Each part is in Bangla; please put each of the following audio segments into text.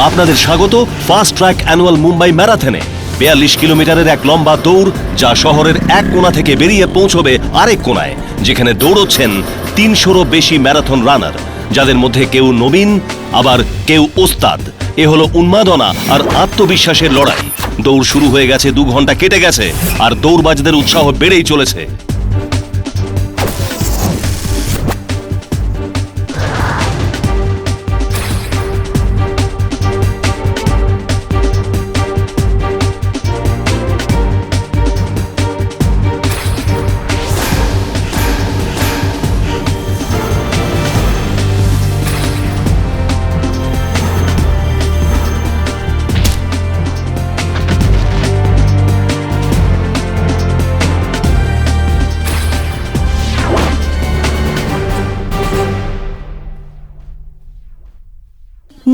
আপনাদের স্বাগত ফাস্ট ট্র্যাক অ্যানুয়াল মুম্বাই ম্যারাথনে। 42 কিলোমিটারের এক লম্বা দৌড়, যা শহরের এক কোণা থেকে বেরিয়ে পৌঁছবে আরেক কোণায়, যেখানে দৌড়চ্ছেন 300রও বেশি ম্যারাথন রানার, যাদের মধ্যে কেউ নবীন, আবার কেউ ওস্তাদ। এ হলো উন্মাদনা আর আত্মবিশ্বাসের লড়াই। দৌড় শুরু হয়ে গেছে, 2 ঘন্টা কেটে গেছে, আর দৌড়বাজদের উৎসাহ বেড়েই চলেছে।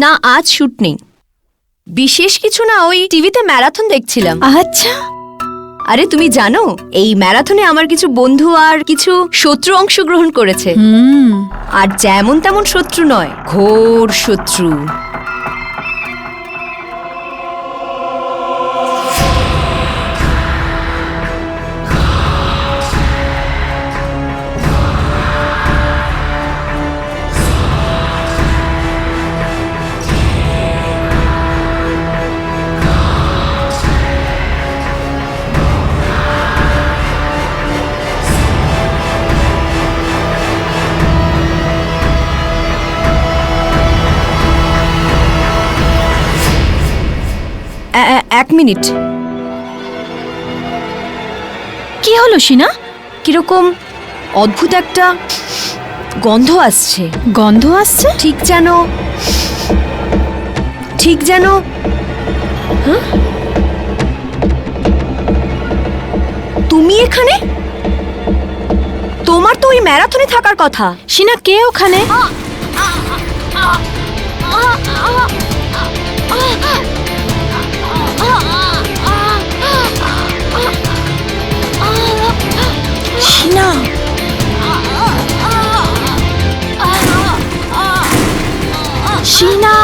না, আজ শুট নেই। বিশেষ কিছু না, ওই টিভিতে ম্যারাথন দেখছিলাম। আচ্ছা, আরে তুমি জানো, এই ম্যারাথনে আমার কিছু বন্ধু আর কিছু শত্রু অংশগ্রহণ করেছে। আর যেমন তেমন শত্রু নয়, ঘোর শত্রু। এক মিনিট। কি হলো সিনা? কিরকম অদ্ভুত একটা গন্ধ আসছে। গন্ধ আসছে? ঠিক যেন তুমি এখানে? তোমার তো ওই ম্যারাথনে থাকার কথা। সিনা, কে ওখানে? সিনা, সিনা,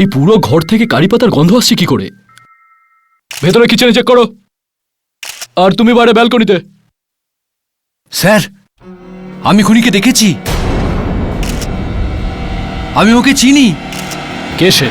এই পুরো ঘর থেকে কারি পাতার গন্ধ আসছে কি করে? ভেতরে কিচেনে চেক করো, আর তুমি বাইরে ব্যালকনিতে। স্যার, আমি খুনিকে দেখেছি। আমি ওকে চিনি। কে সে?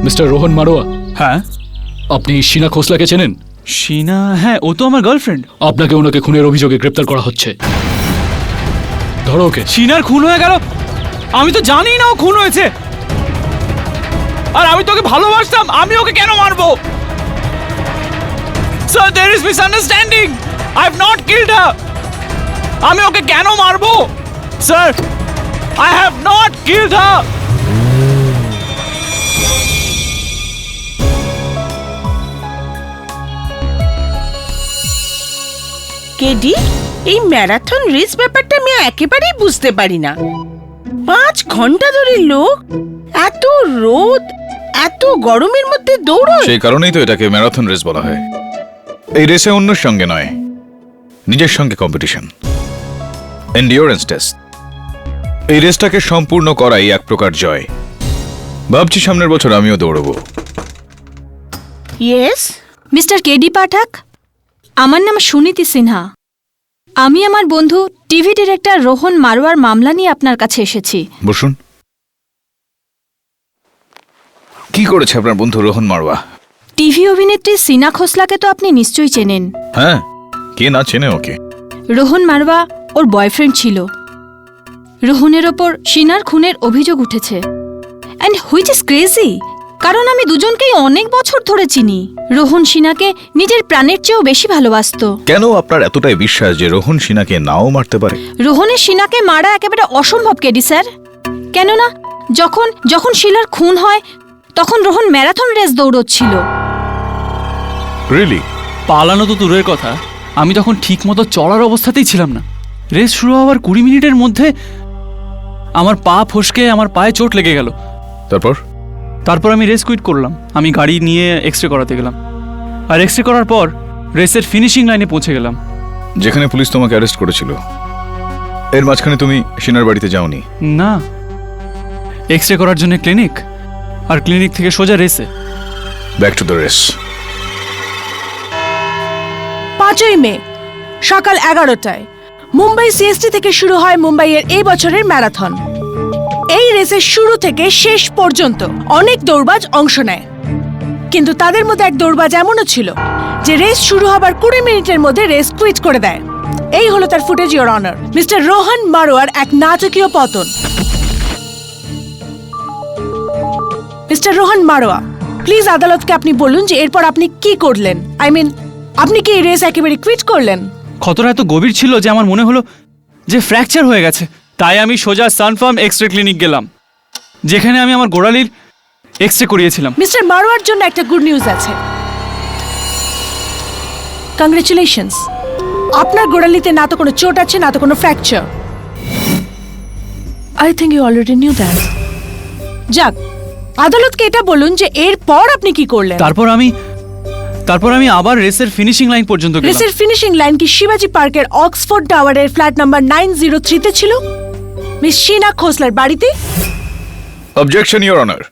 মিস্টার রোহন মারোয়া। হ্যাঁ, আপনি শিনা খোসলাকে চেনেন? শিনা? হ্যাঁ, ও তো আমার গার্লফ্রেন্ড। আপনাকে ওনাকে খুনের অভিযোগে গ্রেপ্তার করা হচ্ছে। ধরো ওকে। শিনার খুন হয়ে গেল? আমি তো জানি না ও খুন হয়েছে। আর আমি তোকে ভালোবাসতাম, আমি ওকে কেন মারবো? Sir, there is misunderstanding. I have not killed her. আমি ওকে কেন মারবো? Sir, I have not killed her. KD, এই ম্যারাথন রেস ব্যাপারটা আমি একেবারেই বুঝতে পারি না। 5 ঘন্টা ধরে লোক এত রোদ এত গরমের মধ্যে দৌড়ায়। সেই কারণেই তো এটাকে ম্যারাথন রেস বলা হয়। এই রেসে অন্যের সঙ্গে নয়, নিজের সঙ্গে কম্পিটিশন, এন্ডিওরেন্স টেস্ট। এই রেসটাকে সম্পূর্ণ করাই এক প্রকার জয়। ভাবছি সামনের বছর আমিও দৌড়বো। ইয়েস, মিস্টার কেডি পাঠক, আমার নাম সুনীতি সিনহা। আমি আমার বন্ধু টিভি ডিরেক্টর রোহন মারওয়ার মামলা নিয়ে আপনার কাছে এসেছি। বসুন। কি করেছে আপনার বন্ধু রোহন মারওয়া? টিভি অভিনেত্রী সিনা খোসলাকে তো আপনি নিশ্চয়ই চেনেন। হ্যাঁ, কে না চেনে ওকে। রোহন মারওয়া ওর বয়ফ্রেন্ড ছিল। রোহনের ওপর সিনার খুনের অভিযোগ উঠেছে। অ্যান্ড হুইচ ইজ ক্রেজি, কারণ আমি দুজনকেই অনেক বছর ধরে চিনি। রোহন সিনাকে নিজের প্রাণের চেয়েও বেশি ভালোবাসতো। কেন আপনার এতটাই বিশ্বাস যে রোহন সিনাকে নাও মারতে পারে? রোহনের সিনাকে মারা একেবারে অসম্ভব কেডি স্যার। কেননা যখন যখন শিলার খুন হয় তখন রোহন ম্যারাথন রেস দৌড়চ্ছিল। রিয়েলি? পালানো তো দূরের কথা, আমি তখন ঠিক মতো চলার অবস্থাতেই ছিলাম না। রেস শুরু হওয়ার 20 মিনিটের মধ্যে আমার পা ফসকে আমার পায়ে চোট লেগে গেল। তারপর আমি রেস কুইট করলাম। আমি গাড়ি নিয়ে এক্স রে করাতে গেলাম, আর এক্স রে করার পর রেসের ফিনিশিং লাইনে পৌঁছে গেলাম। যেখানে পুলিশ তোমাকে অ্যারেস্ট করেছিল, এর মাঝখানে তুমি সিনার বাড়িতে যাওনি? না, এক্স রে করার জন্য ক্লিনিক, আর ক্লিনিক থেকে সোজা রেসে। Back to the race. 5ই মে সকাল 11টায় মুম্বাই সিএসটি থেকে শুরু হয় মুম্বাইয়ের এই বছরের ম্যারাথন। এই রেসের শুরু থেকে শেষ পর্যন্ত অনেক দৌড়বাজ অংশ নেয়, কিন্তু তাদের মধ্যে এক দৌড়বাজ এমনও ছিল যে রেস শুরু হবার 20 মিনিটের মধ্যে রেস কুইট করে দেয়। এই হলো তার footage, your honour. Mister Rohan Marwar এক নাটকীয় পতন। মিস্টার রোহন মারওয়া, প্লিজ আদালতকে আপনি বলুন যে এরপর আপনি কি করলেন। আপনি কি এই রেস একেবারে কুইট করলেন? ক্ষতটা এত গভীর ছিল যে আমার মনে হলো যে ফ্র্যাকচার হয়ে গেছে। তাই আমি সোজা সানফার্ম এক্স রে ক্লিনিক গেলাম, যেখানে আমি আমার গোড়ালির এক্স রে করিয়েছিলাম। মিস্টার মারওয়ার জন্য একটা গুড নিউজ আছে। কংগ্রেচুলেশনস, আপনার গোড়ালিতে না তো কোনো চোট আছে না তো কোনো fracture. I think you already knew that. যাক, আদালতকে এটা বলুন যে এরপর আপনি কি করলেন। তারপর আমি আবার রেসের ফিনিশিং লাইন পর্যন্ত গেলাম। রেসের ফিনিশিং লাইন কি শিবাজি পার্কের অক্সফোর্ড টাওয়ারের ফ্ল্যাট নাম্বার 903 তে ছিল, মিস শিনা খোসলার বাড়িতে? অবজেকশন ইওর অনার,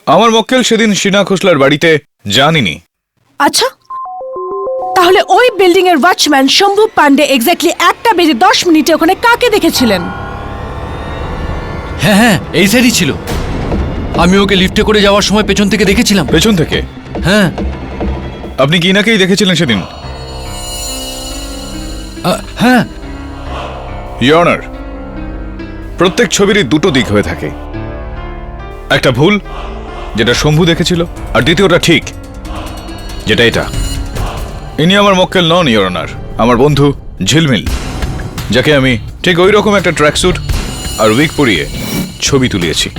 আমার মক্কেল সেদিন সিনা খোসলার বাড়িতে জানিনি। আচ্ছা, তাহলে ওই বিল্ডিং এর ওয়াচম্যান শম্ভু পান্ডে এক্স্যাক্টলি 1:10 ওখানে কাকে দেখেছিলেন? হ্যাঁ হ্যাঁ, এই সাইডই ছিল। আমি ওকে লিফটে করে যাওয়ার সময় পেছন থেকে দেখেছিলাম। পেছন থেকে? হ্যাঁ। আপনি কি নাকেই দেখেছিলেন সেদিন? হ্যাঁ। ইওর অনার, প্রত্যেক ছবিরই দুটো দিক হয়ে থাকে। একটা ভুল, যেটা শম্ভু দেখেছিল, আর দ্বিতীয়টা ঠিক, যেটা এটা। ইনি আমার মক্কেল নন ইওর অনার, আমার বন্ধু ঝিলমিল, যাকে আমি ঠিক ওই রকম একটা ট্র্যাকস্যুট আর উইক পরিয়ে ছবি তুলিয়েছি।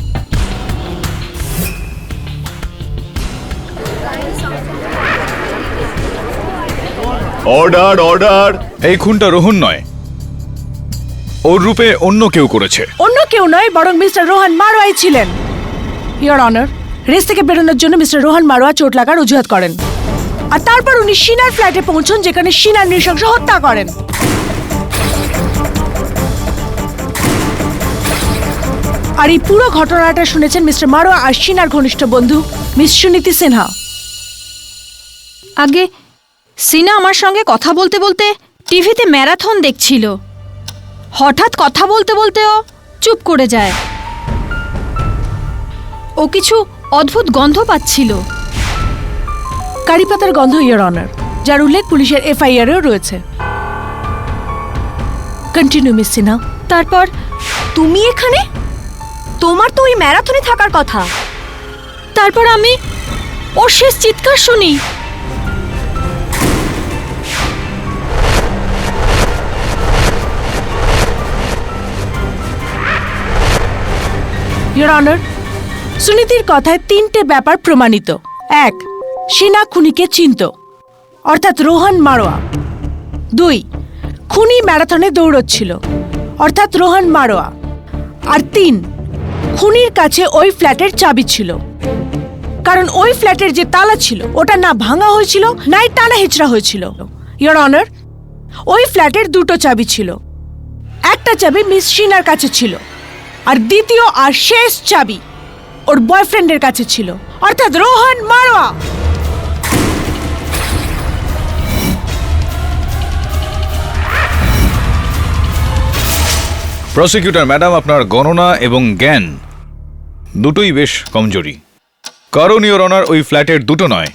Order, order! এই খুনটা রোহন নয়, ওর রূপে অন্য কেউ করেছে। অন্য কেউ নয়, বরং মিস্টার রোহন মারওয়াই ছিলেন। ইওর অনার, রেস থেকে বেরোনোর জন্য মিস্টার রোহন মারওয়া চোট লাগার অজুহাত করেন, আর তারপর উনি শিনার ফ্ল্যাটে পৌঁছন, যেখানে শিনার নৃশংস হত্যা করেন। আর এই পুরো ঘটনাটা শুনেছেন মিস্টার মারওয়া আর শিনার ঘনিষ্ঠ বন্ধু মিস সুনীতি সিনহা। আগে সিনা আমার সঙ্গে কথা বলতে বলতে টিভিতে ম্যারাথন দেখছিল। হঠাৎ কথা বলতে বলতে ও চুপ করে যায়। ও কিছু অদ্ভুত গন্ধ পাচ্ছিল। কারি পাতার গন্ধ, ইওর অনার, যার উল্লেখ পুলিশের এফআইআরেও রয়েছে। Continue miss Sinha. তারপর তুমি এখানে? তোমার তো ওই ম্যারাথনে থাকার কথা। তারপর আমি ওর শেষ চিৎকার শুনি। ইওর অনার, সুনীতির কথায় 3টে ব্যাপার প্রমাণিত। 1, শিনা খুনিকে চিনত, অর্থাৎ রোহন মারওয়া। 2, খুনি ম্যারাথনে দৌড়চ্ছিল, অর্থাৎ রোহন মারওয়া। আর 3, খুনির কাছে ওই ফ্ল্যাটের চাবি ছিল। কারণ ওই ফ্ল্যাটের যে তালা ছিল ওটা না ভাঙা হয়েছিল নাই টানা হেঁচড়া হয়েছিল। ইওর অনার, ওই ফ্ল্যাটের দুটো চাবি ছিল। একটা চাবি মিস শিনার কাছে ছিল, আর দ্বিতীয় আর শেষ চাবি ওর বয়ফ্রেন্ডের কাছে ছিল, অর্থাৎ রোহন মারওয়া। প্রসিকিউটর ম্যাডাম, আপনার গণনা এবং জ্ঞান দুটোই বেশ কমজোরি। কারণ ইওর অনার, ওই ফ্ল্যাটের দুটো নয়,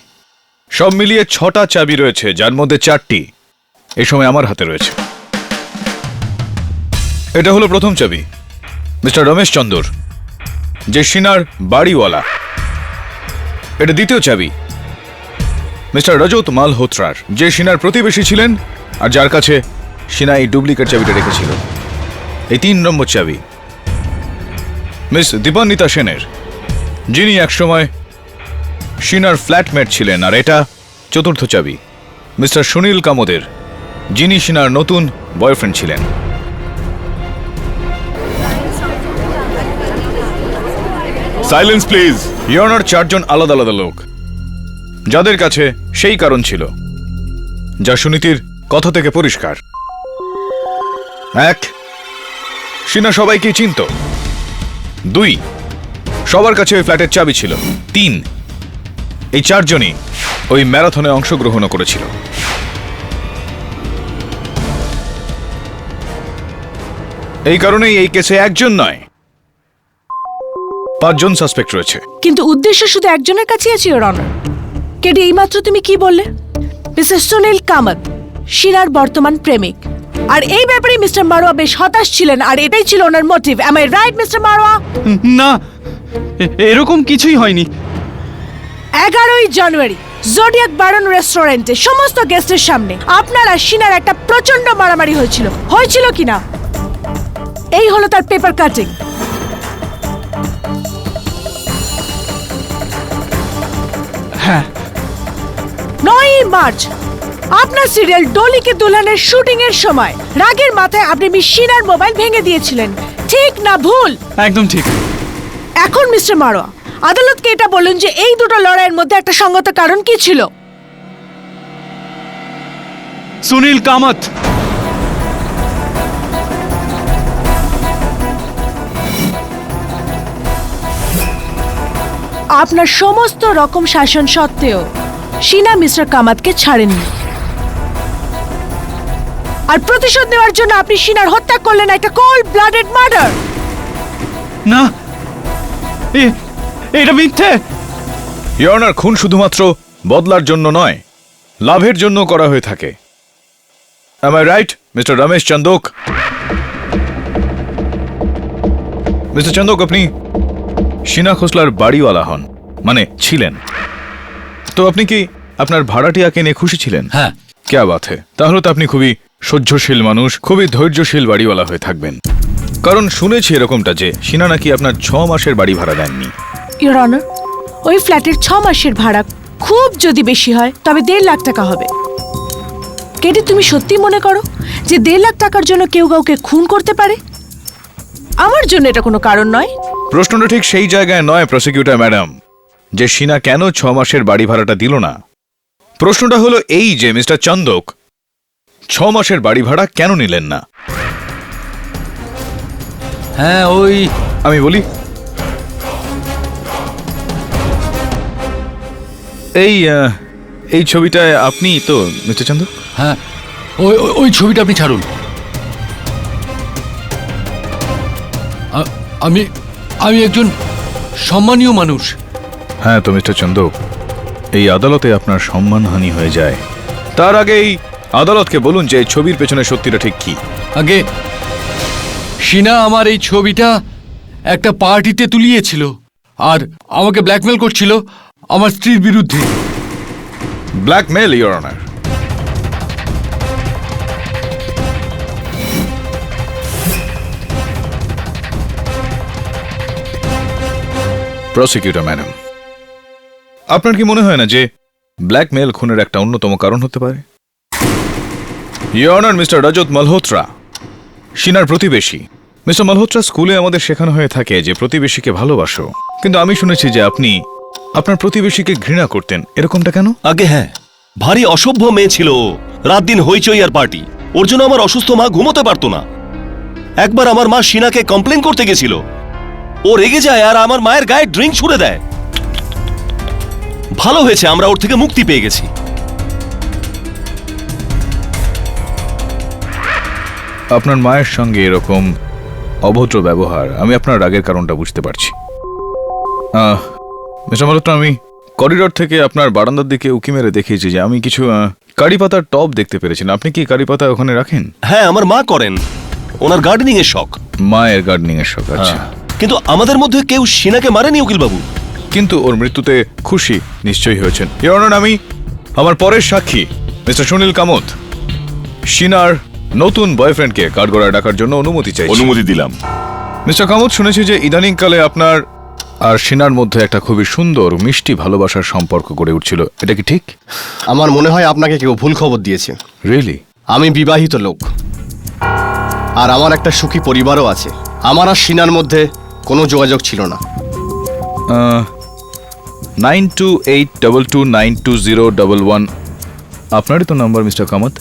সব মিলিয়ে 6টা চাবি রয়েছে, যার মধ্যে 4টি এই সময় আমার হাতে রয়েছে। এটা হলো প্রথম চাবি, মিস্টার রমেশ চন্দর, যে শিনার বাড়িওয়ালা। এটা দ্বিতীয় চাবি, মিস্টার রজত মালহোত্রার, যে শিনার প্রতিবেশী ছিলেন আর যার কাছে শিনা এই ডুপ্লিকেট চাবিটা রেখেছিল। এই 3 নম্বর চাবি মিস দীপান্বিতা সেনের, যিনি একসময় শিনার ফ্ল্যাটমেট ছিলেন। আর এটা চতুর্থ চাবি, মিস্টার সুনীল কামোদের, যিনি শিনার নতুন বয়ফ্রেন্ড ছিলেন। Silence please. ইয়নার 4 জন আলাদা আলাদা লোক, যাদের কাছে সেই কারণ ছিল যা সুনীতির কথা থেকে পরিষ্কার। 1, শিনা সবাইকে চিনত। 2, সবার কাছে ওই ফ্ল্যাটের চাবি ছিল। 3, এই 4 জনই ওই ম্যারাথনে অংশগ্রহণ করেছিল। এই কারণেই এই কেসে 1 জন নয়, 5 জন সাসপেক্ট রয়েছে। কিন্তু উদ্দেশ্য শুধু একজনের কাছেই আছে ইওর অনার। কেডি, এইমাত্র তুমি কি বললে? মিস্টার সুনীল কামত শিনার বর্তমান প্রেমিক, আর এই ব্যাপারে মিস্টার মারওয়া বেশ হতাশ ছিলেন, আর এটাই ছিল ওনার motive. Am I right mister Marwah? না, এরকম কিছুই হয়নি। 11ই জানুয়ারি জোডিয়াক বারন রেস্টুরেন্টে সমস্ত গেস্টের সামনে আপনার আর শিনার একটা প্রচন্ড মারামারি হয়েছিল কিনা? এই হলো তার পেপার কাটিং। হ্যাঁ। 9ই মার্চ আপনার সিরিয়াল ডলিকে দুলহানের শুটিং এর সময় রাগের মাথায় আপনি মিস শিনার মোবাইল ভেঙে দিয়েছিলেন, ঠিক না ভুল? একদম ঠিক। এখন মিস্টার মারওয়া আদালতকে এটা বলুন যে এই দুটো লড়াইয়ের মধ্যে একটা সঙ্গত কারণ কি ছিল? সুনীল কামত। আপনার সমস্ত রকম শাসন সত্ত্বেও শিনা মিস্টার কামাতকে ছাড়েননি, আর প্রতিশোধ নেওয়ার জন্য আপনি শিনার হত্যা করলেন, একটা কোল্ড ব্লাডেড মার্ডার। না, এটা মিথ্যে। ইয়নার, খুন শুধুমাত্র বদলার জন্য নয়, লাভের জন্য করা হয়ে থাকে। Am I right, mister Ramesh Chandok? Mister Chandok, আপনি শিনা খোসলার বাড়িওয়ালা হন, মানে ছিলেন। তো আপনি কি আপনার ভাড়াটিয়াকে নিয়ে খুশি ছিলেন? হ্যাঁ। ক্যা বাত হে। তাহলে তো আপনি খুবই সহ্যশীল মানুষ, খুবই ধৈর্যশীল বাড়িওয়ালা হয়ে থাকবেন। কারণ শুনেছি এরকমটা যে শিনা নাকি আপনার 6 মাসের বাড়ি ভাড়া দেননি। ইওর অনার, ওই ফ্ল্যাটের 6 মাসের ভাড়া খুব যদি বেশি হয় তবে 1.5 লাখ টাকা হবে। কেডি, তুমি সত্যি মনে করো যে 1.5 লাখ টাকার জন্য কেউ কাউকে খুন করতে পারে? আমার জন্য এটা কোনো কারণ নয়। প্রশ্নটা ঠিক সেই জায়গায় নয় প্রসিকিউটর ম্যাডাম, যে শিনা কেন 6 মাসের বাড়ি ভাড়াটা দিল না। প্রশ্নটা হলো এই যে মিস্টার চন্দক 6 মাসের বাড়ি ভাড়া কেন নিলেন না? হ্যাঁ, ওই আমি বলি, এই ছবিটায় আপনি তো মিস্টার চন্দক? হ্যাঁ, ওই ছবিটা আপনি ছাড়ুন। আমি একজন সম্মানীয় মানুষ। হ্যাঁ তো মিস্টার চন্দক, এই আদালতে আপনার সম্মানহানি হয়ে যায়। তার আগে এই আদালতকে বলুন যে এই ছবির পেছনে সত্যিটা ঠিক কি। আগে শিনা আমার এই ছবিটা একটা পার্টিতে তুলিয়েছিল আর আমাকে ব্ল্যাকমেল করছিল আমার স্ত্রীর বিরুদ্ধে। Blackmail, your honour. Prosecutor madam, আপনার কি মনে হয় না যে ব্ল্যাকমেল খুনের একটা অন্যতম কারণ হতে পারে? Your honour, mister Rajat Malhotra শিনার প্রতিবেশী। মিস্টার মালহোত্রা, স্কুলে আমাদের শেখানো হয়ে থাকে যে প্রতিবেশীকে ভালোবাসো, কিন্তু আমি শুনেছি যে আপনি আপনার প্রতিবেশীকে ঘৃণা করতেন, এরকমটা কেন? আগে হ্যাঁ, ভারী অসভ্য মেয়ে ছিল ও। রাত দিন হইচই আর পার্টি। ওর জন্য আমার অসুস্থ মা ঘুমোতে পারতো না। একবার আমার মা শিনাকে কমপ্লেন করতে গেছিল, ও রেগে যায় আর আমার মায়ের গায়ে ড্রিঙ্ক ছুড়ে দেয়। ভালো হয়েছে আমরা ওর থেকে মুক্তি পেয়ে গেছি। আপনার মায়ের সঙ্গে এরকম অভদ্র ব্যবহার, আমি আপনার রাগের কারণটা বুঝতে পারছি। মিস্টার মালহোত্রা, আমি করিডোর থেকে আপনার বারান্দার দিকে উকি মেরে দেখিয়েছি যে আমি কিছু কারি পাতার টব দেখতে পেরেছেন। আপনি কি কারি পাতা ওখানে রাখেন? হ্যাঁ, আমার মা করেন, ওনার গার্ডেনিং এর শখ। মায়ের গার্ডেনিং এর শখ আছে। কিন্তু আমাদের মধ্যে কেউ শিনাকে মারেনি উকিল বাবু। কিন্তু ওর মৃত্যুতে খুশি নিশ্চয়ই হয়েছেন। ইওর অনার, আমি আমার পরের সাক্ষী মিস্টার সুনীল কামত শিনার নতুন বয়ফ্রেন্ডকে কাঠগড়ায় ডাকার জন্য অনুমতি চাই। অনুমতি দিলাম। মিস্টার কামত, শুনেছি যে ইদানিংকালে আপনার আর শিনার মধ্যে একটা খুবই সুন্দর মিষ্টি ভালোবাসার সম্পর্ক গড়ে উঠছিল, এটা কি ঠিক? আমার মনে হয় আপনাকে কেউ ভুল খবর দিয়েছে। রিয়েলি? আমি বিবাহিত লোক, আর আমার একটা সুখী পরিবারও আছে। আমার আর শিনার মধ্যে কোনো যোগাযোগ ছিল না। 9282292011 আপনারই তো নাম্বার মিস্টার কামত?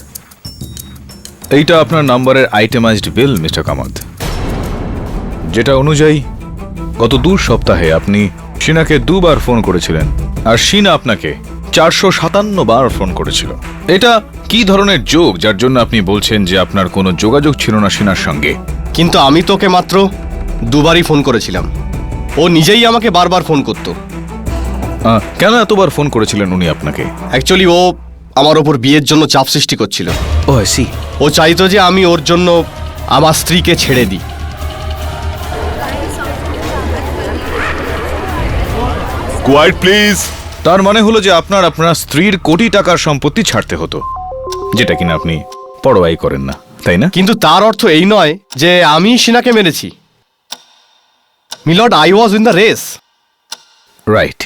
এইটা আপনার নাম্বারের আইটেমাইজড বিল মিস্টার কামত, যেটা অনুযায়ী গত 2 সপ্তাহে আপনি শিনাকে 2 বার ফোন করেছিলেন আর শিনা আপনাকে 457 বার ফোন করেছিল। এটা কি ধরনের যোগ যার জন্য আপনি বলছেন যে আপনার কোনো যোগাযোগ ছিল না শিনার সঙ্গে? কিন্তু আমি তোকে মাত্র 2 বারই ফোন করেছিলাম। ও নিজেই আমাকে বারবার ফোন করতো। কেন এতবার ফোন করেছিলেন উনি আপনাকে? অ্যাকচুয়ালি ও আমার ওপর বিয়ের জন্য চাপ সৃষ্টি করছিল। ও আই সি। ও চাইতো যে আমি ওর জন্য আমার স্ত্রীকে ছেড়ে দিই। Quite please. তার মানে হলো যে আপনার স্ত্রীর কোটি টাকার সম্পত্তি ছাড়তে হতো, যেটা কিনা আপনি পরোয়াই করেন না, তাই না? কিন্তু তার অর্থ এই নয় যে আমি শিনাকে মেরেছি। Milord, I was in the race. Right.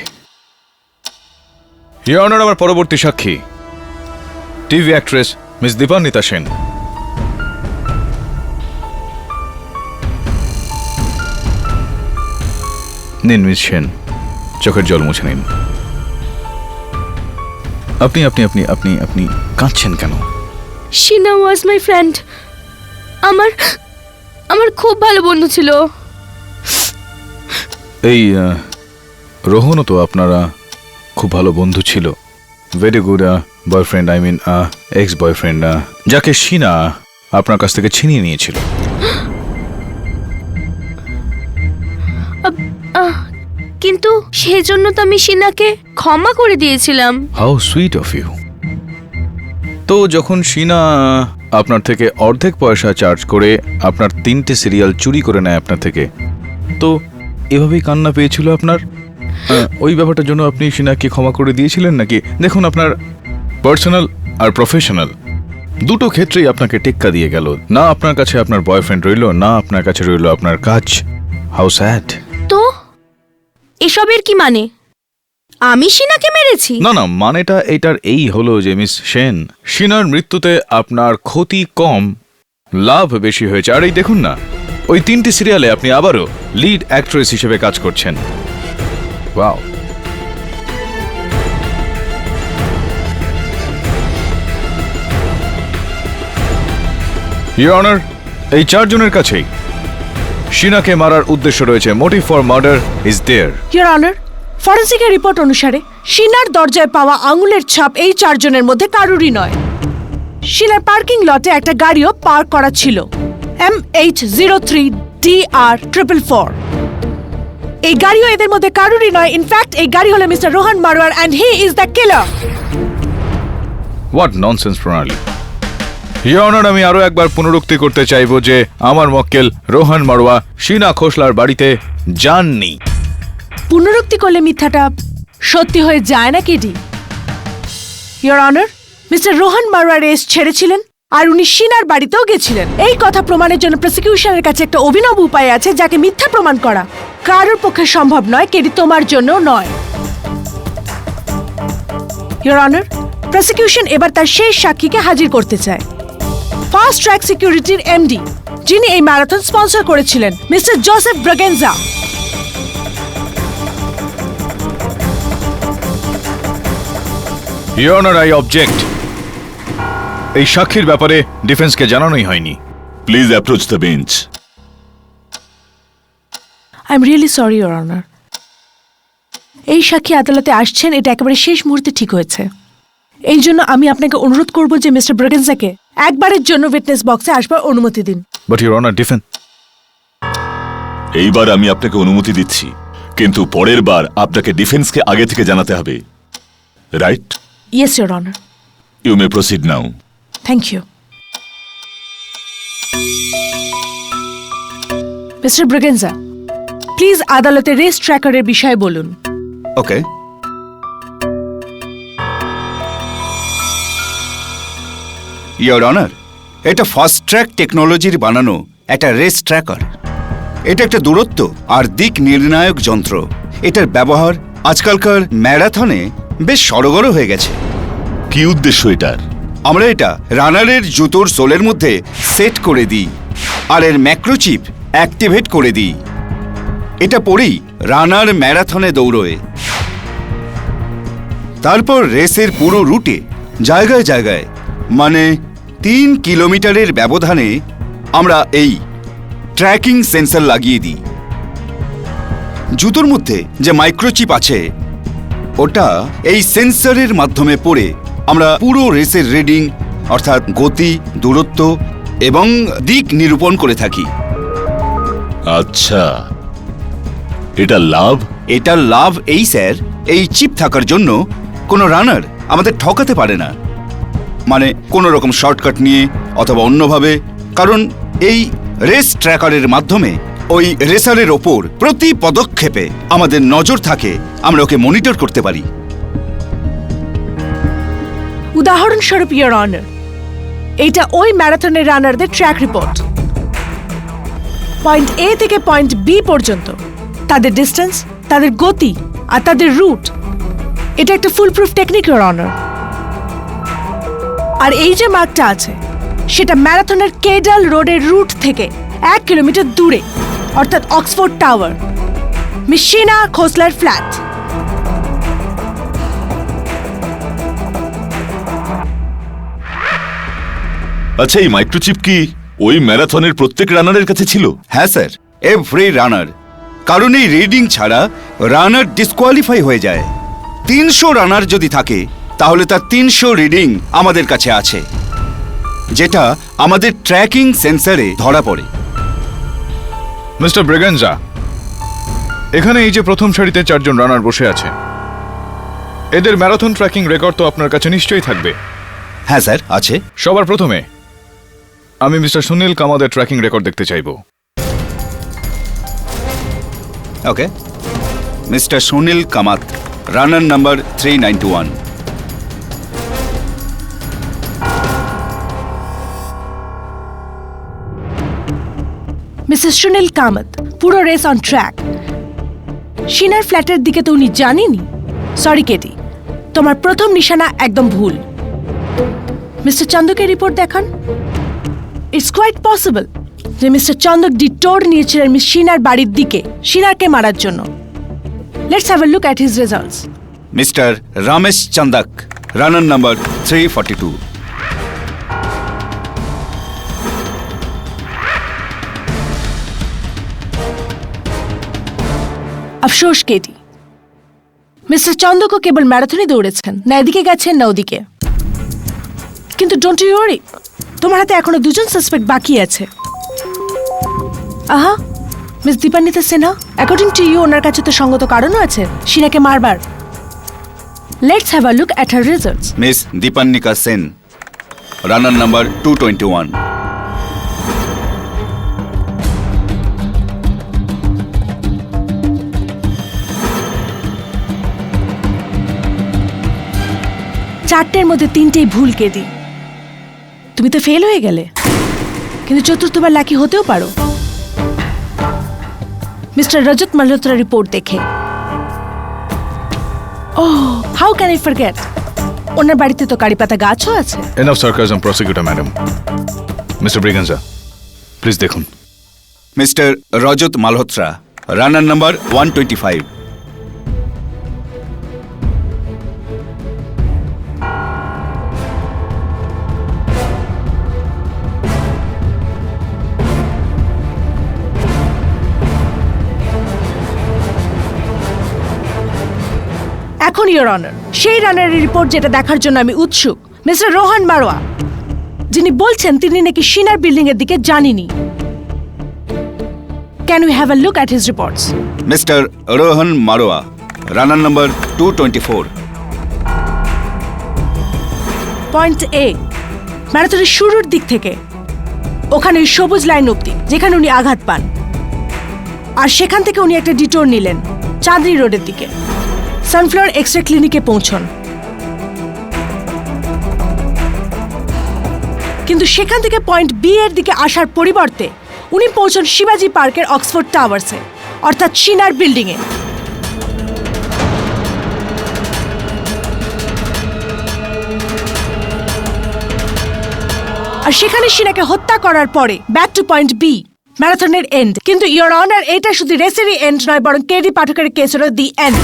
Your honour, আমার পরবর্তী সাক্ষী TV actress miss Dipanwita Sen. নিন মিস সেন, চোখের জল মুছে নিন। আপনি আপনি আপনি আপনি আপনি কাঁদছেন কেন? শিনা ওয়াজ মাই ফ্রেন্ড। আমার খুব ভালো বন্ধু ছিল। এই রোহনও তো আপনারা খুব ভালো বন্ধু ছিল। Very good boyfriend, I mean ex boyfriend, যাকে শিনা আপনার কাছ থেকে ছিনিয়ে নিয়েছিল। কিন্তু সেজন্য তো আমি শিনাকে ক্ষমা করে দিয়েছিলাম। How sweet of you. তো যখন শিনা আপনার থেকে অর্ধেক পয়সা চার্জ করে আপনার 3টে সিরিয়াল চুরি করে নেয় আপনার থেকে, তো এভাবেই কান্না পেয়েছিল আপনার। ওই ব্যাপারটার জন্য আপনি শিনাকে ক্ষমা করে দিয়েছিলেন নাকি? দেখুন, আপনার পার্সোনাল আর প্রফেশনাল দুটো ক্ষেত্রেই আপনাকে টেক্কা দিয়ে গেল। না আপনার কাছে আপনার বয়ফ্রেন্ড রইল, না আপনার কাছে রইল আপনার কাজ। How sad. তো এসবের কি মানে? আমি শিনাকে মেরেছি? না না, মানেটা এইটার এই হলো যে মিস সেন, শিনার মৃত্যুতে আপনার ক্ষতি কম, লাভ বেশি হয়েছে। আর এই দেখুন না, ওই 3টে সিরিয়ালে আপনি আবারও লিড অ্যাক্ট্রেস হিসেবে কাজ করছেন। ওয়াও। ইওর অনার, এই 4 জনের কাছেই শিনাকে মারার উদ্দেশ্য রয়েছে। Motive for murder is there. Your honour, ফরেন্সিকের রিপোর্ট অনুসারে শিনার দরজায় পাওয়া আঙুলের ছাপ এই 4 জনের মধ্যে কারুরই নয়। শিনার পার্কিং লটে একটা গাড়িও পার্ক করা ছিল, MH03DR444। এই গাড়িও এদের মধ্যে কারুরই নয়। ইনফ্যাক্ট এই গাড়ি হলো mister Rohan Marwar, and he is the killer. What nonsense প্রণালী। ইওর অনার, আমি আরো একবার পুনরুক্তি করতে চাইব যে আমার মক্কেল রোহন মারওয়া শিনা খোসলার বাড়িতে যাননি। পুনরুক্তি করলে মিথ্যাটা সত্যি হয়ে যায় না KD? Your honour, mister Rohan Marwah race ছেড়েছিলেন আর উনি শিনার বাড়িতেও গেছিলেন। এই কথা প্রমাণের জন্য প্রসিকিউশনের কাছে একটা অভিনব উপায় আছে, যাকে মিথ্যা প্রমাণ করা কারোর পক্ষে সম্ভব নয়। কেডি, তোমার জন্য নয়। ইওর অনার, প্রসিকিউশন এবার তার শেষ সাক্ষীকে হাজির করতে চায়। ফাস্ট ট্র্যাক সিকিউরিটির এমডি, যিনি এই ম্যারাথন স্পন্সর করেছিলেন, mister Joseph Braganza. Your honour, I object. এই সাক্ষীর ব্যাপারে ডিফেন্সকে জানানোই হয়নি। Please approach the bench. I am really sorry your honour. এই সাক্ষী আদালতে আসছেন, এটা একেবারে শেষ মুহূর্তে ঠিক হয়েছে। এই জন্য আমি আপনাকে অনুরোধ করব যে মিস্টার ব্রেগেনজাকে একবারের জন্য উইটনেস বক্সে আসবার অনুমতি দিন। But your honour, defence. এইবার আমি আপনাকে অনুমতি দিচ্ছি, কিন্তু পরের বার আপনাকে ডিফেন্সকে আগে থেকে জানাতে হবে, right? Yes your honour. You may proceed now. Thank you. Mister Braganza, please আদালতে রেস ট্র্যাকারের বিষয়ে বলুন। ওকে, ইওর অনার, এটা ফাস্ট ট্র্যাক টেকনোলজির বানানো একটা রেস ট্র্যাকার। এটা একটা দূরত্ব আর দিক নির্ণায়ক যন্ত্র। এটার ব্যবহার আজকালকার ম্যারাথনে বেশ সড়গড় হয়ে গেছে। কি উদ্দেশ্য এটার? আমরা এটা রানারের জুতোর সোলের মধ্যে সেট করে দিই আর এর ম্যাক্রোচিপ অ্যাক্টিভেট করে দিই। এটা পরেই রানার ম্যারাথনে দৌড়োয়। তারপর রেসের পুরো রুটে জায়গায় জায়গায়, মানে 3 কিলোমিটারের ব্যবধানে আমরা এই ট্র্যাকিং সেন্সর লাগিয়ে দিই। জুতোর মধ্যে যে মাইক্রোচিপ আছে ওটা এই সেন্সরের মাধ্যমে পড়ে আমরা পুরো রেসের রিডিং, অর্থাৎ গতি, দূরত্ব এবং দিক নিরূপণ করে থাকি। আচ্ছা, এটা লাভ? এটার লাভ এই স্যার, এই চিপ থাকার জন্য কোনো রানার আমাদের ঠকাতে পারে না, মানে কোনো রকম শর্টকাট নিয়ে অথবা অন্যভাবে। কারণ এই রেস ট্র্যাকারের মাধ্যমে ওই রেসারের ওপর প্রতি পদক্ষেপে আমাদের নজর থাকে, আমরা ওকে মনিটর করতে পারি। উদাহরণস্বরূপ ইওর অনার, এটা ওই ম্যারাথনের রানারদের ট্র্যাক রিপোর্ট। পয়েন্ট এ থেকে পয়েন্ট বি পর্যন্ত তাদের ডিস্টেন্স, তাদের গতি আর তাদের রুট। এটা একটা foolproof technique your honour. আর এই যে মার্কটা আছে সেটা ম্যারাথনের কেডাল রোডের রুট থেকে 1 কিলোমিটার দূরে, অর্থাৎ অক্সফোর্ড টাওয়ার, মিশিনা খোসলার ফ্ল্যাট। আচ্ছা, এই মাইক্রোচিপ কি ওই ম্যারাথনের প্রত্যেক রানারের কাছে ছিল? হ্যাঁ স্যার, এভরি রানার। কারণ এই রিডিং ছাড়া রানার ডিসকোয়ালিফাই হয়ে যায়। 300 রানার যদি থাকে তাহলে তার 300 রিডিং আমাদের কাছে আছে, যেটা আমাদের ট্র্যাকিং সেন্সরে ধরা পড়ে। মিস্টার ব্রেগেনজা, এখানে এই যে প্রথম সারিতে 4 জন রানার বসে আছে, এদের ম্যারাথন ট্র্যাকিং রেকর্ড তো আপনার কাছে নিশ্চয়ই থাকবে। হ্যাঁ স্যার, আছে। সবার প্রথমে আমি মিস্টার সুনীল কামাদের ট্র্যাকিং রেকর্ড দেখতে চাইব। ওকে, মিস্টার সুনীল কামাত, রানার নাম্বার 391। মিসেস সুনীল কামত, পুরো রেস অন ট্র্যাক। শিনার ফ্ল্যাটের দিকে তো উনি জানেনি। সরি কেটি, তোমার প্রথম নিশানা একদম ভুল। মিস্টার চন্দকে রিপোর্ট দেখান। ইটস কোয়াইট পসিবল যে মিস্টার চন্দক ডিটোর নিয়েছিলেন মিস শিনার বাড়ির দিকে শিনারকে মারার জন্য। Let's have a look at his results. Mister Ramesh Chandok, runner number 342। আফসোস কেটি, মিস্টার চন্দকও কেবল ম্যারাথনই দৌড়েছেন, না এদিকে গেছেন না ওদিকে। কিন্তু ডোন্ট ইউ ওয়ারি, তোমার হাতে এখনো 2 জন সাসপেক্ট বাকি আছে। আহা, miss Dipanwita Sinha, according to you ওনার কাছে তো সঙ্গত কারণও আছে শিনাকে মারবার। Let's have a look at her results. Miss Dipanwika Sen, runner number 221। চারটের মধ্যে 3টেই ভুল কেটি। তুমি তো ফেল হয়ে গেলে, কিন্তু চতুর্থবার লাকি হতেও পারো। মিস্টার রজত মালহোত্রার রিপোর্ট দেখে, oh, how can I forget, ওনার বাড়িতে তো কারিপাতা গাছও আছে। Enough sarcasm prosecutor madam. Mister Braganza, please দেখুন। Mister Rajat Malhotra, runner number 125। এখন ইওর অনার সেই রানারের রিপোর্ট যেটা দেখার জন্য আমি উৎসুক, মিস্টার রোহন মারোয়া, যিনি বলছেন তিনি নাকি শিনার বিল্ডিং এর দিকে জানিনি। Can you have a look at his reports? Mister Rohan Marwah, runner number 224। Point A, ম্যারাথনের শুরুর দিক থেকে ওখানে ওই সবুজ লাইন অব্দি যেখানে উনি আঘাত পান, আর সেখান থেকে উনি একটা ডিটোর নিলেন চাঁদনি রোডের দিকে, সানফ্লাওয়ার এক্সরে ক্লিনিকে পৌঁছন। কিন্তু সেখান থেকে পয়েন্ট বি এর দিকে আসার পরিবর্তে উনি পৌঁছন শিবাজি পার্কের অক্সফোর্ড টাওয়ার্সে, অর্থাৎ শিনার বিল্ডিং এ। আর সেখানে শিনাকে হত্যা করার পরে ব্যাক টু পয়েন্ট বি, ম্যারাথনের এন্ড। কিন্তু ইওর অনার, এটা শুধু রেসেরই এন্ড নয়, বরং কেডি পাঠকের কেসেরও দি এন্ড।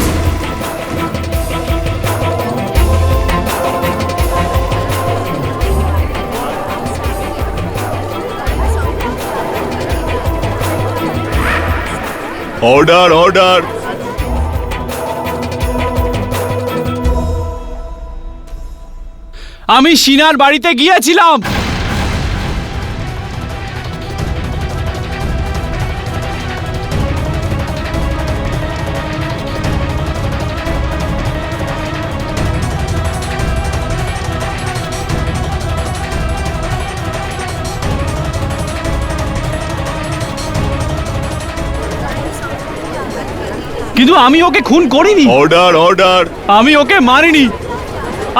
Order order. আমি শিনার বাড়িতে গিয়েছিলাম। কিন্তু আমি ওকে খুন করিনি। Order order. আমি ওকে মারিনি,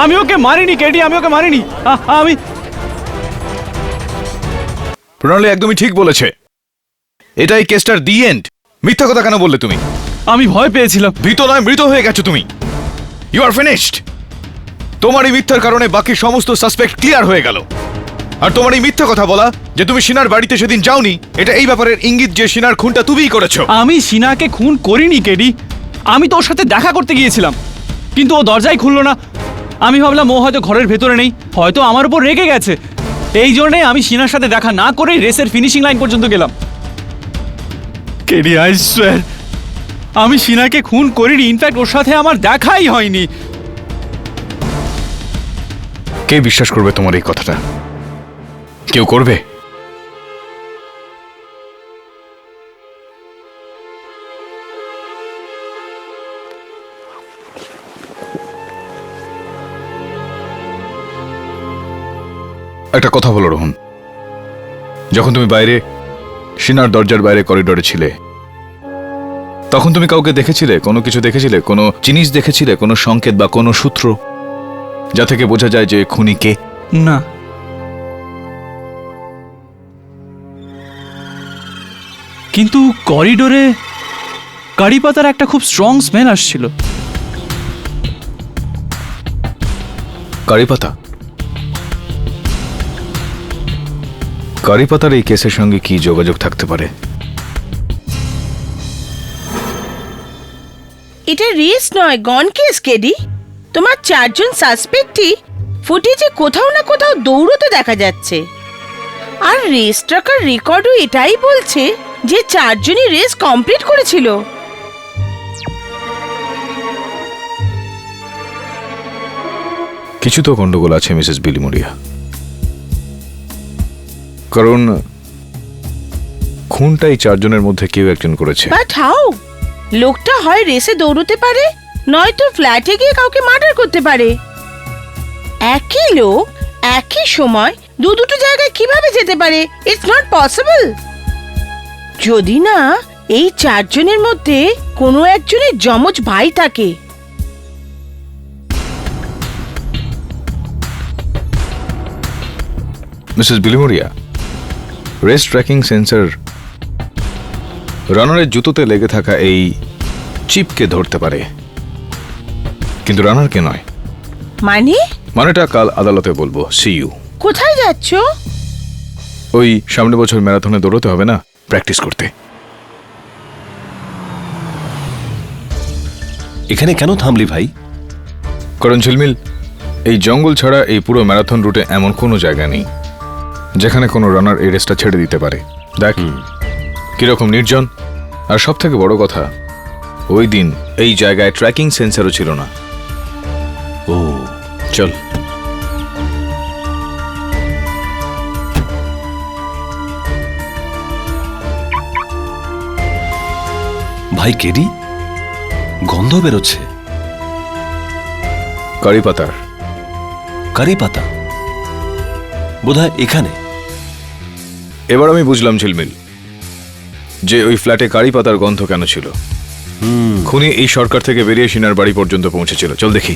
আমি ওকে মারিনি কেডি, আমি ওকে মারিনি। আমি প্রণালী একদমই ঠিক বলেছে, এটাই কেসটার দি এন্ড। মিথ্যা কথা কেন বললে তুমি? আমি ভয় পেয়েছিলাম। ভীত নয়, মৃত হয়ে গেছো তুমি। You are finished. তোমার এই মিথ্যার কারণে বাকি সমস্ত সাসপেক্ট ক্লিয়ার হয়ে গেল। আর তোমার এই মিথ্যা কথা বলা যে তুমি শিনার বাড়িতে সেদিন যাওনি, এটা এই ব্যাপারের ইঙ্গিত যে শিনার খুনটা তুমিই করেছো। আমি শিনাকে খুন করিনি কেডি, আমি তো ওর সাথে দেখা করতে গিয়েছিলাম, কিন্তু ও দরজাই খুললো না। আমি ভাবলাম ও হয়তো ঘরের ভেতরে নেই, হয়তো আমার উপর রেগে গেছে। এই জন্যে আমি শিনার সাথে দেখা না করেই রেসের ফিনিশিং লাইন পর্যন্ত গেলাম। কেডি, আই সোয়্যার আমি শিনাকে খুন করিনি। ইনফ্যাক্ট ওর সাথে আমার দেখাই হয়নি। কে বিশ্বাস করবে তোমার এই কথাটা? কেউ করবে? একটা কথা বলো রোহন, যখন তুমি বাইরে শিনার দরজার বাইরে করিডোরে ছিলে, তখন তুমি কাউকে দেখেছিলে? কোনো কিছু দেখেছিলে? কোনো জিনিস দেখেছিলে? কোনো সংকেত বা কোনো সূত্র যা থেকে বোঝা যায় যে খুনি কে? না। কিন্তু করিডোরে কারি পাতার একটা খুব স্ট্রং স্মেল আসছিল। কারি পাতা? কারি পাতার এই কেসের সঙ্গে কি যোগাযোগ থাকতে পারে? এটা রেস নয়, গন কেস কেডি। তোমার চারজন সাসপেক্টই ফুটেজে কোথাও না কোথাও দৌড়তে দেখা যাচ্ছে। আর রেস ট্রাকার রেকর্ডও এটাই বলছে যে চারজনই রেস কমপ্লিট করেছিল। কিছু তো গন্ডগোল আছে মিসেস বিলিমোরিয়া, কারণ খুনটা এই চারজনের মধ্যে কেউ একজন করেছে। But how? লোকটা হয় রেসে দৌড়তে পারে, নয়তো ফ্ল্যাটে গিয়ে কাউকে মার্ডার করতে পারে। একই লোক একই সময় দুটো জায়গায় কিভাবে যেতে পারে? It's not possible. যদি না এই চারজনের মধ্যে কোনো একজনের যমজ ভাই থাকে। Mrs Bilimoria, race tracking sensor রানারের জুতোতে লেগে থাকা এই চিপকে ধরতে পারে, কিন্তু রানারকে নয়। মানেটা কাল আদালতে বলবো। See you. কোথায় যাচ্ছ? ওই সামনে বছর ম্যারাথনে দৌড়তে হবে না, প্র্যাকটিস করতে। এখানে কেন থামলি ভাই? কারণ ঝিলমিল, এই জঙ্গল ছাড়া এই পুরো ম্যারাথন রুটে এমন কোনো জায়গা নেই যেখানে কোনো রানার এই রেসটা ছেড়ে দিতে পারে। দেখ কিরকম নির্জন। আর সব থেকে বড় কথা, ওই দিন এই জায়গায় ট্র্যাকিং সেন্সারও ছিল না। ও চল। ভাই কেডি, গন্ধ বেরোচ্ছে। কারি পাতার। কারি পাতা বোধহয় এখানে। এবার আমি বুঝলাম ঝিলমিল যে ওই ফ্ল্যাটে কারি পাতার গন্ধ কেন ছিল। খুনি এই সরকার থেকে বেরিয়ে সিনার বাড়ি পর্যন্ত পৌঁছেছিল। চল দেখি।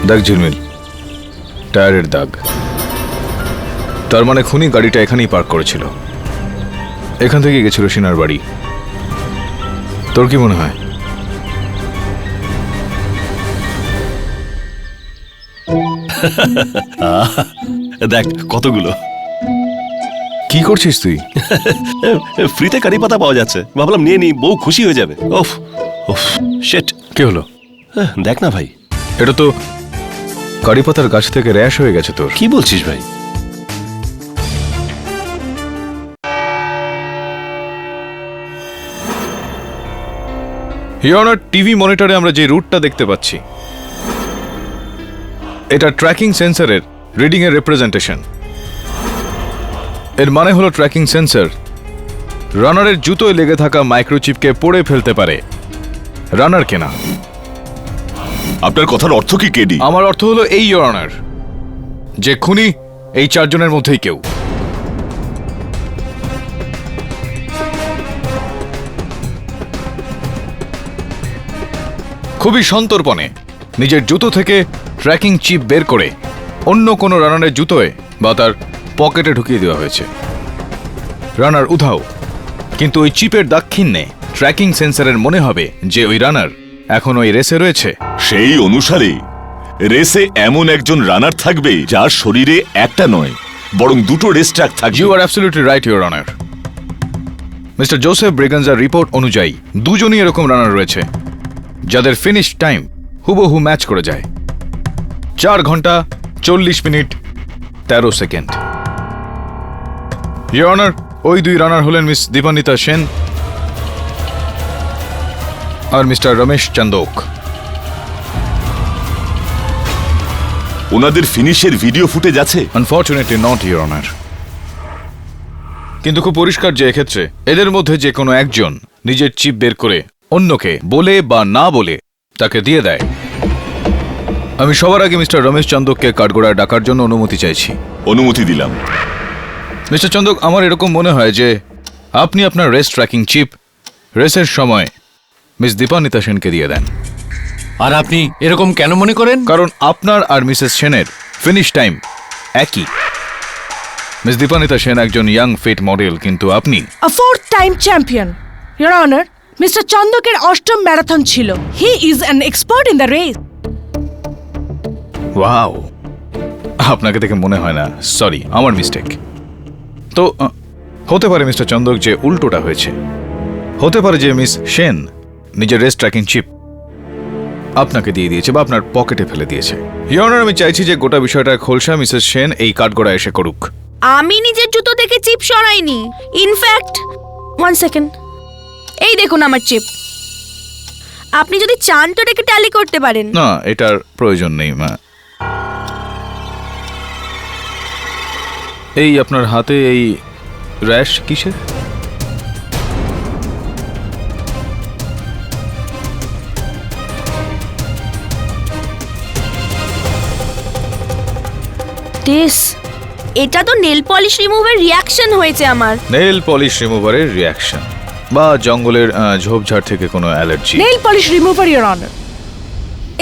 দাগ ঝিলমিল, টায়ারের দাগ। তার মানে খুনি গাড়িটা এখানেই পার্ক করেছিল, এখান থেকে গেছিল সিনার বাড়ি। তোর কি মনে হয়? দেখ কতগুলো। কি করছিস তুই? ফ্রিতে কারি পাতা পাওয়া যাচ্ছে, ভাবলাম নিয়ে নি, বউ খুশি হয়ে যাবে। ওফ ওফ শেট। কি হলো? দেখ না ভাই, এটা তো কারি পাতার গাছ থেকে র্যাশ হয়ে গেছে তোর। কি বলছিস ভাই? হিয়নার টিভি মনিটরে আমরা যে রুটটা দেখতে পাচ্ছি, এটা ট্র্যাকিং সেন্সরের রিডিং এর রিপ্রেজেন্টেশন। এর মানে হলো ট্র্যাকিং সেন্সর রানারের জুতোয় লেগে থাকা মাইক্রোচিপকে পড়ে ফেলতে পারে, রানারকে না। আপনার কথার অর্থ কি কেডি? আমার অর্থ হলো এই ইয়নার, যে খুনি এই চারজনের মধ্যেই কেউ। খুবই সন্তর্পণে নিজের জুতো থেকে ট্র্যাকিং চিপ বের করে অন্য কোনো রানারের জুতোয় বা তার পকেটে ঢুকিয়ে দেওয়া হয়েছে। রানার উধাও, কিন্তু ওই চিপের দাক্ষিণ্যে ট্র্যাকিং সেন্সরের মনে হবে যে ওই রানার এখন ওই রেসে রয়েছে। সেই অনুসারে রেসে এমন একজন রানার থাকবে যার শরীরে একটা নয় বরং দুটো রেস ট্র্যাক থাকবে। You are absolutely right your honour. Mister Joseph ব্রিগানজার রিপোর্ট অনুযায়ী দুজনই এরকম রানার রয়েছে যাদের ফিনিশ টাইম হুবহু ম্যাচ করে যায়। 4 ঘন্টা 40 মিনিট 13 সেকেন্ড। ইওর অনার, ওই দুই রানার হলেন মিস দীপান্বিতা সেন আর মিস্টার রমেশ চান্দোক। ওনাদের ফিনিশের ভিডিও ফুটেজ আছে? আনফরচুনেটলি নট ইওর অনার, কিন্তু খুব পরিষ্কার যে এক্ষেত্রে এদের মধ্যে যে কোনো একজন নিজের চিপ বের করে অন্যকে বলে বা না বলে তাকে দিয়ে দেয়। আমি সবার আগে মিস্টার রমেশ চন্দককে কাঠগোড়ায় ডাকার জন্য অনুমতি চাইছি। অনুমতি দিলাম। মিস্টার চন্দক, আমার এরকম মনে হয় যে আপনি আপনার রেস ট্র্যাকিং চিপ রেসের সময় মিস দীপান্বিতা সেনকে দিয়ে দেন। আর আপনি এরকম কেন মনে করেন? কারণ আপনার আর মিসেস সেনের ফিনিশ টাইম একই। মিস দীপান্বিতা সেন একজন ইয়াং ফিট মডেল, কিন্তু আপনি A 4th time champion. Your Honor, Mr. চন্দকের 8ম ম্যারাথন ছিল। He is an expert in the race. Wow, আপনাকে দেখে মনে হয় না। সরি, আমার মিস্টেক। তো হতে পারে মিস্টার চন্দক যে উল্টোটা হয়েছে। হতে পারে যে মিস সেন নিজের রেস ট্র্যাকিং চিপ আপনাকে দিয়ে দিয়েছে বা আপনার পকেটে ফেলে দিয়েছে। ইওর অনার, আমি চাইছি যে গোটা বিষয়টার খোলসা মিসেস সেন এই কাঠগড়ায় এসে করুক। আমি নিজের জুতো থেকে চিপ সরাইনি। ইনফ্যাক্ট 1 সেকেন্ড, এই দেখুন আমার চিপ। আপনি যদি চান তো এটাকে ট্যালি করতে পারেন। না, এটার প্রয়োজন নেই মা। এই আপনার হাতে এই র্যাশ কিসের? এটা তো নেল পলিশ রিমুভার রিঅ্যাকশন হয়েছে আমার। নেল পলিশ রিমুভারের রিঅ্যাকশন বা জঙ্গলের ঝোপঝাড় থেকে কোনো allergy. Nail polish remover, Your Honor.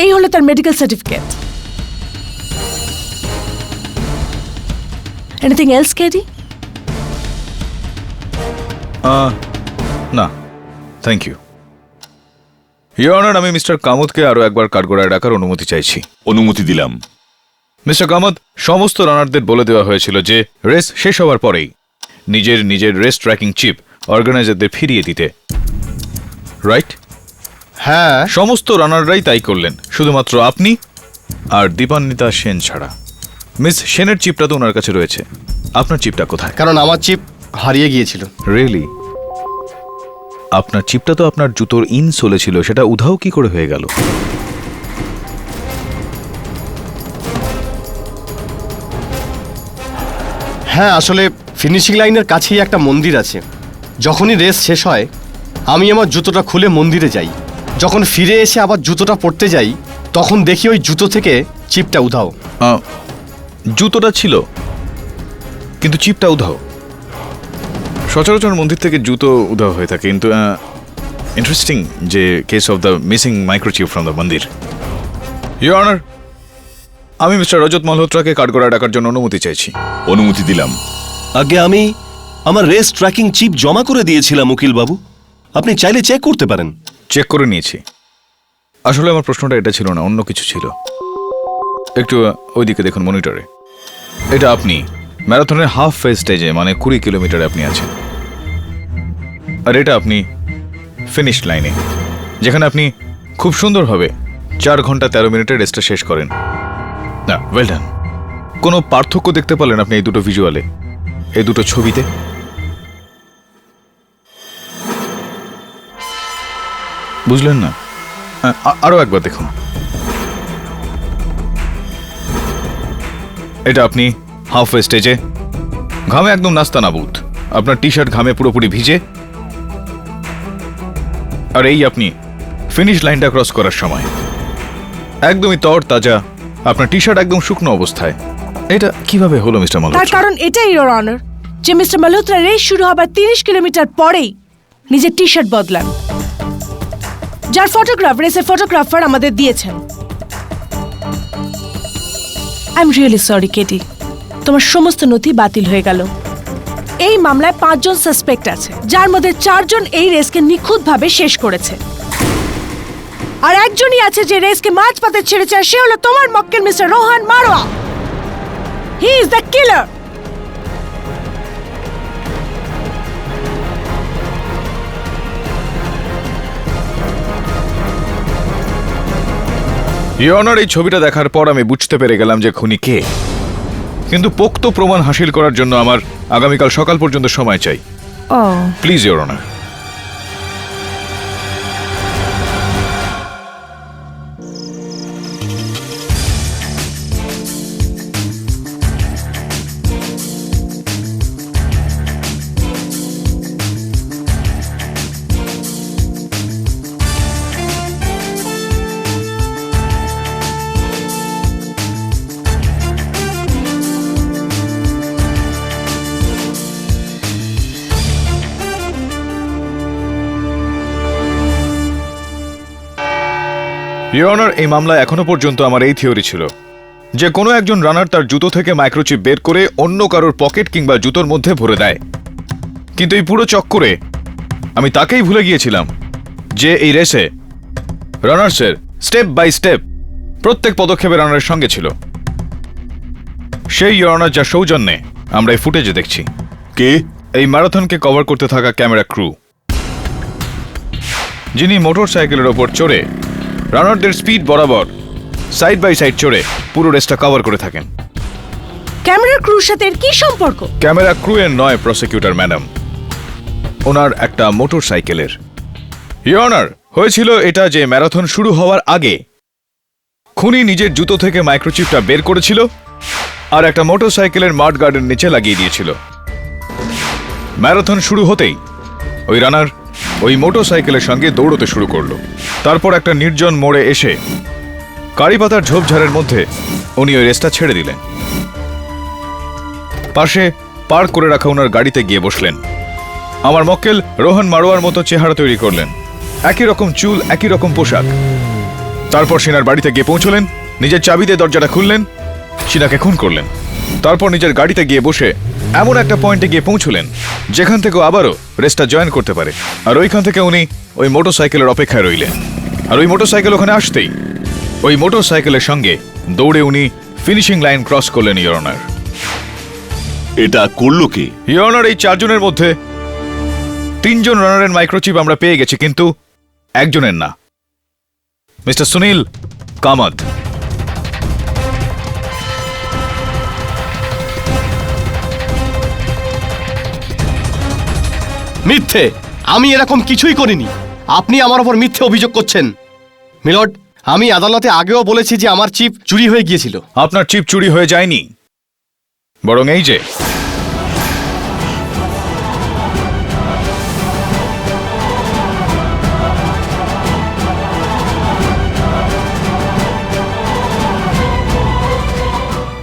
এই হলো তার medical certificate. Anything else, Katie? না, থ্যাংক ইউ। ইওর অনার, আমি মিস্টার কামুদকে আরো একবার কাঠগড়ায় ডাকার অনুমতি চাইছি। অনুমতি দিলাম। মিস্টার কামত, সমস্ত রানারদের বলে দেওয়া হয়েছিল যে রেস শেষ হওয়ার পরেই নিজের নিজের রেস ট্র্যাকিং চিপ অর্গানাইজারদের ফিরিয়ে দিতে, রাইট? হ্যাঁ, সমস্ত রানাররাই তাই করলেন, শুধুমাত্র আপনি আর দীপান্বিতা সেন ছাড়া। মিস সেনের চিপটা তো ওনার কাছে রয়েছে, আপনার চিপটা কোথায়? কারণ আমার চিপ হারিয়ে গিয়েছিল। রিয়েলি? আপনার চিপটা তো আপনার জুতোর ইনসোলে ছিল, সেটা উধাও কি করে হয়ে গেল? হ্যাঁ, আসলে ফিনিশিং লাইনের কাছেই একটা মন্দির আছে। যখনই রেস শেষ হয় আমি আমার জুতোটা খুলে মন্দিরে যাই। যখন ফিরে এসে আবার জুতোটা পরতে যাই তখন দেখি ওই জুতো থেকে চিপটা উধাও। জুতোটা ছিল কিন্তু চিপটা উধাও। সচরাচর মন্দির থেকে জুতো উধাও হয়ে থাকে, কিন্তু ইন্টারেস্টিং যে case of the missing microchip from the মন্দির। ইউর অনার, আমি মিস্টার রজত মালহোত্রাকে কাঠগড়ায় ডাকার জন্য অনুমতি চাইছি। অনুমতি দিলাম। আগে আমি আমার রেস ট্র্যাকিং চিপ জমা করে দিয়েছিলাম উকিল বাবু, আপনি চাইলে চেক করতে পারেন। চেক করে নিয়েছি। আসলে আমার প্রশ্নটা এটা ছিল না, অন্য কিছু ছিল। একটু ওইদিকে দেখুন মনিটরে। এটা আপনি ম্যারাথনের হাফ ফেজ স্টেজে, মানে 20 কিলোমিটারে আপনি আছেন। আর এটা আপনি ফিনিশ লাইনে, যেখানে আপনি খুব সুন্দরভাবে 4 ঘন্টা 13 মিনিটে রেসটা শেষ করেন। না, ওয়েল ডান। কোনো পার্থক্য দেখতে পারলেন আপনি এই দুটো ভিজুয়ালে, এই দুটো ছবিতে? বুঝলেন না? আরো একবার দেখুন। এটা আপনি হাফ ওয়ে স্টেজে, ঘামে একদম নাস্তা নাবুদ, আপনার টি শার্ট ঘামে পুরোপুরি ভিজে। আর এই আপনি ফিনিশ লাইনটা ক্রস করার সময় একদমই তর তাজা, আপনার টি শার্ট একদম শুকনো অবস্থায়। এটা কিভাবে হলো মিস্টার তার মালহোত্রা? কারণ এটাই ইওর অনার যে মিস্টার মালহোত্রা রেস শুরু হবার 30 কিলোমিটার পরেই নিজের টি শার্ট বদলান, যার ফটোগ্রাফ রেসের ফটোগ্রাফার আমাদের দিয়েছেন। I am really sorry KT, তোমার সমস্ত নথি বাতিল হয়ে গেল। এই মামলায় 5 জন সাসপেক্ট আছে, যার মধ্যে 4 জন এই রেসকে নিখুঁতভাবে শেষ করেছে, আর একজনই আছে যে রেসকে মাঝপথে ছেড়েছে, আর সে হলো তোমার মক্কেল mister Rohan Marwa. He is the killer. Your honour, এই ছবিটা দেখার পর আমি বুঝতে পেরে গেলাম যে খুনি কে, কিন্তু পোক্ত প্রমাণ হাসিল করার জন্য আমার আগামীকাল সকাল পর্যন্ত সময় চাই। Please your honour. Your honour, এই মামলায় এখনো পর্যন্ত আমার এই থিওরি ছিল যে কোনো একজন রানার তার জুতো থেকে মাইক্রোচিপ বের করে অন্য কারোর পকেট কিংবা জুতোর মধ্যে ভরে দেয়। কিন্তু এই পুরো চক্করে আমি তাকেই ভুলে গিয়েছিলাম যে এই রেসে রানার্সের স্টেপ বাই স্টেপ প্রত্যেক পদক্ষেপে রানারের সঙ্গে ছিল। সেই ইওর অনার যার সৌজন্যে আমরা এই ফুটেজে দেখছি। কে? এই ম্যারাথনকে কভার করতে থাকা ক্যামেরা ক্রু, যিনি মোটর সাইকেলের ওপর চড়ে রানারদের স্পিড বরাবর সাইড বাই সাইড চড়ে পুরো রেসটা কভার করে থাকেন। ক্যামেরার ক্রুর সাথে এর কি সম্পর্ক? ক্যামেরা ক্রু এর নয় প্রসিকিউটর ম্যাডাম, ওনার একটা মোটর সাইকেলের। ইওর অনার, হয়েছিল এটা যে ম্যারাথন শুরু হওয়ার আগে খুনি নিজের জুতো থেকে মাইক্রোচিপটা বের করেছিল আর একটা মোটর সাইকেলের মাড গার্ডের নিচে লাগিয়ে দিয়েছিল। ম্যারাথন শুরু হতেই ওই রানার ওই মোটর সাইকেলের সঙ্গে দৌড়তে শুরু করলো। তারপর একটা নির্জন মোড়ে এসে কারিপাতার ঝোপঝাড়ের মধ্যে উনি ওই রেসটা ছেড়ে দিলেন। পাশে পার্ক করে রাখা ওনার গাড়িতে গিয়ে বসলেন। আমার মক্কেল রোহন মারোয়ার মতো চেহারা তৈরি করলেন, একই রকম চুল, একই রকম পোশাক। তারপর সিনার বাড়িতে গিয়ে পৌঁছলেন, নিজের চাবি দিয়ে দরজাটা খুললেন, সিনাকে খুন করলেন। তারপর নিজের গাড়িতে গিয়ে বসে এমন একটা পয়েন্টে গিয়ে পৌঁছলেন যেখান থেকে আবারও রেসটা জয়েন করতে পারে। আর ওইখান থেকে উনি ওই মোটর সাইকেলের অপেক্ষায় রইলেন। আর ওই মোটর সাইকেল ওখানে আসতেই ওই মোটর সাইকেলের সঙ্গে দৌড়ে উনি ফিনিশিং লাইন ক্রস করলেন ইওর অনার। এটা করলো কে? ইওর অনার, এই 4 জনের মধ্যে 3 জন রানারের মাইক্রোচিপ আমরা পেয়ে গেছি, কিন্তু একজনের না, মিস্টার সুনীল কামাত। মিথ্যে, আমি এরকম কিছুই করিনি। আপনি আমার ওপর মিথ্যে অভিযোগ করছেন। মিলর্ড, আমি আদালতে আগেও বলেছি যে আমার চিপ চুরি হয়ে গিয়েছিল। আপনার চিপ চুরি হয়ে যায়নি, বরং এই যে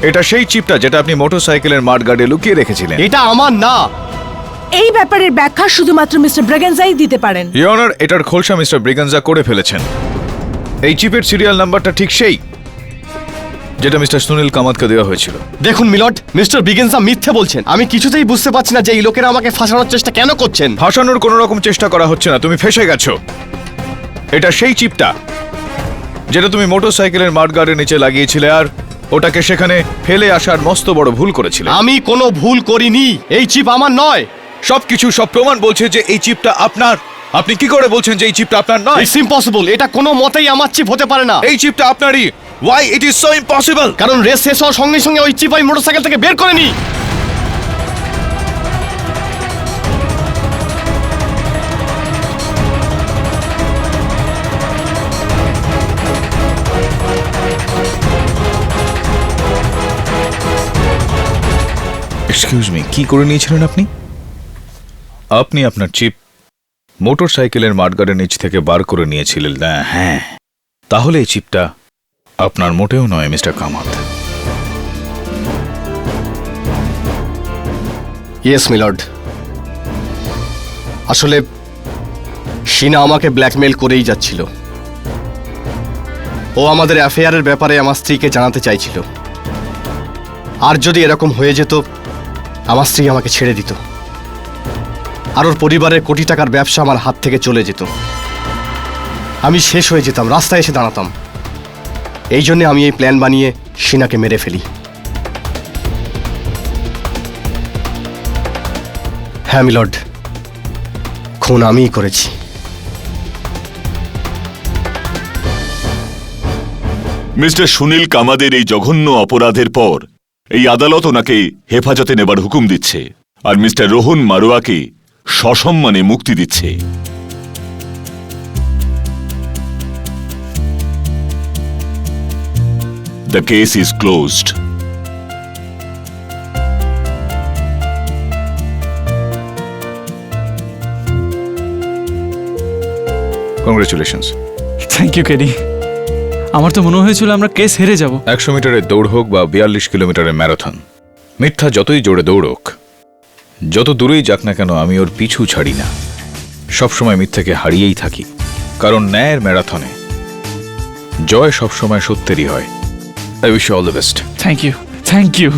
এটা সেই চিপটা যেটা আপনি মোটরসাইকেলের মাঠগার্ডে লুকিয়ে রেখেছিলেন। এটা আমার না। এই ব্যাপারের ব্যাখ্যা শুধুমাত্র মিস্টার ব্রেগেনজাই দিতে পারেন। ইওর অনার, এটার খোলসা মিস্টার ব্রিগানজা করে ফেলেছেন। এই চিপের সিরিয়াল নাম্বারটা ঠিক সেই যেটা মিস্টার সুনীল কামাতকে দেওয়া হয়েছিল। দেখুন মিলর্ড, মিস্টার বিগেন্সা মিথ্যে বলছেন। আমি কিছুতেই বুঝতে পারছি না যে এই লোকেরা আমাকে ফাঁসানোর চেষ্টা কেন করছেন। ফাঁসানোর কোনো রকম চেষ্টা করা হচ্ছে না, তুমি ফেঁসে গেছো। এটা সেই চিপটা যেটা তুমি মোটরসাইকেলের মাঠগার্ডের নিচে লাগিয়েছিলে, আর ওটাকে সেখানে ফেলে আসার মস্ত বড় ভুল করেছিলে। আমি কোনো ভুল করিনি, এই চিপ আমার নয়। সব প্রমাণ বলছে যে এই চিপটা আপনার। আপনি কি করে বলছেন যে এই চিপটা আপনার নয়? ইটস ইম্পসিবল, এটা কোনো মতেই আমার চিপ হতে পারে না। এই চিপটা আপনারই। Why it is so impossible? কারণ রেস শেষ হওয়ার সঙ্গে সঙ্গে ওই চিপ আমি মোটরসাইকেল থেকে বের করে নিই। এক্সকিউজ মি, কি করে নিয়েছিলেন আপনি? আপনি আপনার চিপ মোটরসাইকেলের মাঠগার্ডের নিচ থেকে বার করে নিয়েছিলেন না? হ্যাঁ, তাহলে এই চিপটা আপনার মোটেও নয় মিস্টার কামাত। ইয়েস মিলর্ড, আসলে শিনা আমাকে ব্ল্যাকমেল করেই যাচ্ছিল। ও আমাদের অ্যাফেয়ারের ব্যাপারে আমার স্ত্রীকে জানাতে চাইছিল, আর যদি এরকম হয়ে যেত আমার স্ত্রী আমাকে ছেড়ে দিত, আর ওর পরিবারের কোটি টাকার ব্যবসা আমার হাত থেকে চলে যেত। আমি শেষ হয়ে যেতাম, রাস্তায় এসে দাঁড়াতাম। এই জন্য আমি এই প্ল্যান বানিয়ে শিনাকে মেরে ফেলি। হ্যাঁ মিলর্ড, খুন আমিই করেছি। মিস্টার সুনীল কামাদের এই জঘন্য অপরাধের পর এই আদালত ওনাকে হেফাজতে নেবার হুকুম দিচ্ছে, আর মিস্টার রোহন মারোয়াকে সসম্মানে মুক্তি দিচ্ছে। The case is closed. Congratulations. Thank you KD. আমার তো মনে হয়েছিল আমরা কেস হেরে যাব। 100 মিটারের দৌড় হোক বা 42 কিলোমিটারের ম্যারাথন, মিথ্যা যতই জোরে দৌড়ক, যত দূরেই যাক না কেন, আমি ওর পিছু ছাড়ি না। সবসময় মিথ্যাকে হারিয়েই থাকি, কারণ ন্যায়ের ম্যারাথনে জয় সবসময় সত্যেরই হয়। I wish you all the best. Thank you.